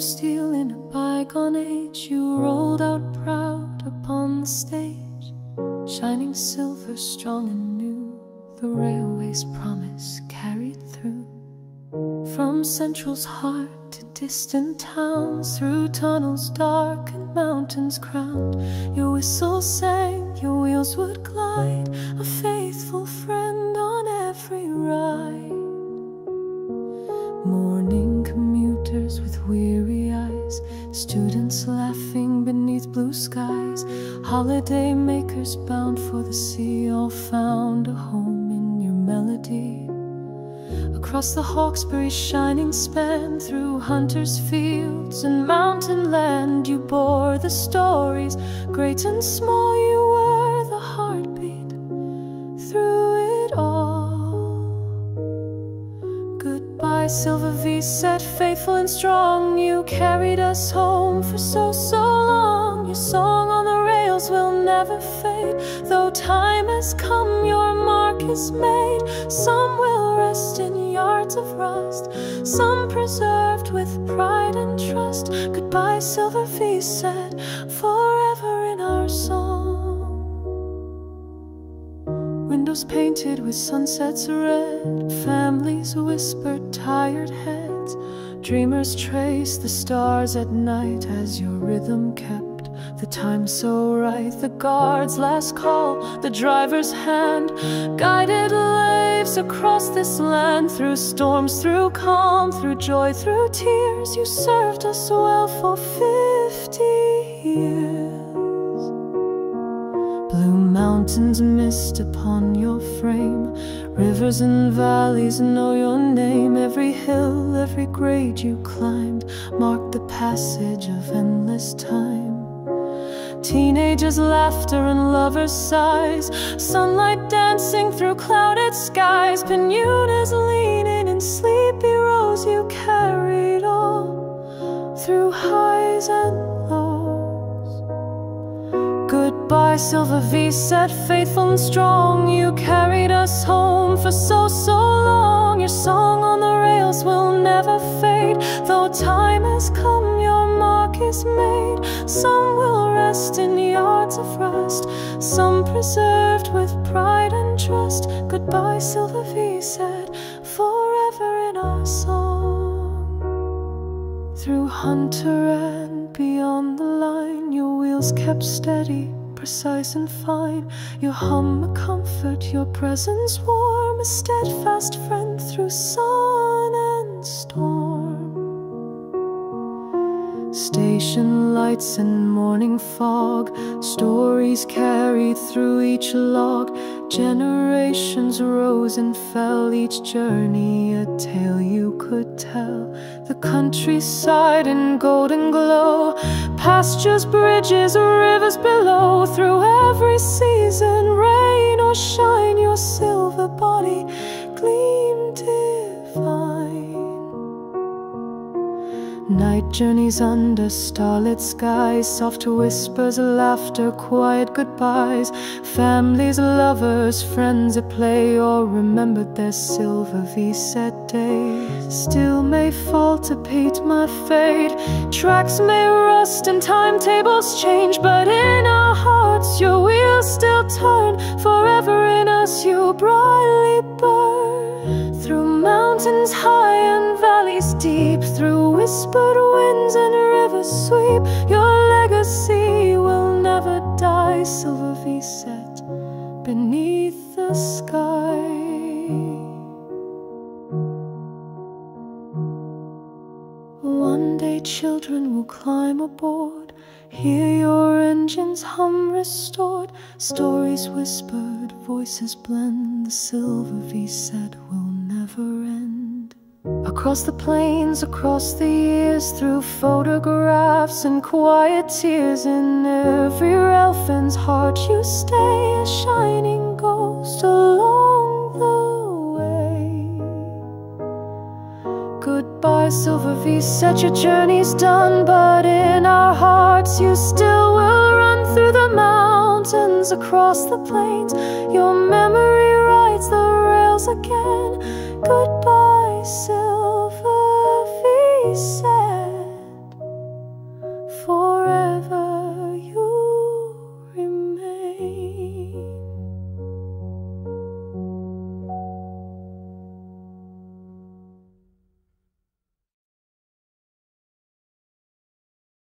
steel in a bygone age, you rolled out proud upon the stage, shining silver, strong and new, the railway's promise carried through. From Central's heart to distant towns, through tunnels dark and mountains crowned, your whistle sang, your wheels would glide, a faithful friend on every ride. Morning commuters with weary eyes, students laughing beneath blue skies, holiday makers bound for the sea, all found a home in your melody. Across the Hawkesbury shining span, through hunters' fields and mountain land, you bore the stories, great and small, you were the heartbeat through it all. Goodbye, Silver V set, faithful and strong, you carried us home for so long. Your song on the rails will never fade, though time has come, your mark is made. Some will rest in yards of rust, some preserved with pride and trust. Goodbye, Silver V said, forever in our song. Windows painted with sunsets red, families whispered tired heads, dreamers traced the stars at night as your rhythm kept the time so right. The guard's last call, the driver's hand, guided lives across this land, through storms, through calm, through joy, through tears. You served us well for 50 years. Blue mountains mist upon your frame, rivers and valleys know your name. Every hill, every grade you climbed marked the passage of endless time. Teenagers' laughter and lovers' sighs, sunlight dancing through clouded skies, Bermudas leaning in sleepy rows. You carried all through highs and lows. Goodbye, Silver V set, faithful and strong, you carried us home for so long. Your song on the rails will never fade, though time has come, your mark is made. Some will rest in yards of rust, some preserved with pride and trust. Goodbye, Silver V said, forever in our song. Through Hunter and beyond the line, your wheels kept steady, precise and fine. Your hum a comfort, your presence warm, a steadfast friend through sun and storm. Station lights and morning fog, stories carried through each log. Generations rose and fell, each journey a tale you could tell. The countryside in golden glow, pastures, bridges, rivers below. Through every season, rain or shine, your silver body gleamed divine. Night journeys under starlit skies, soft whispers, laughter, quiet goodbyes. Families, lovers, friends at play, all remembered their Silver V set days. Still may fall to paint my fate, tracks may rust and timetables change, but in our hearts your wheels still turn. Forever in us you brightly burn. Through mountains high and valleys deep, through whispered winds and rivers sweep, your legacy will never die. Silver V set beneath the sky. One day children will climb aboard, hear your engines hum restored, stories whispered, voices blend, the Silver V set will never end. Across the plains, across the years, through photographs and quiet tears, in every elfin's heart you stay, a shining ghost along the way. Goodbye, Silver V set, your journey's done, but in our hearts you still will run. Through the mountains, across the plains, your memory rides the rails again. Goodbye, Silver V set. forever.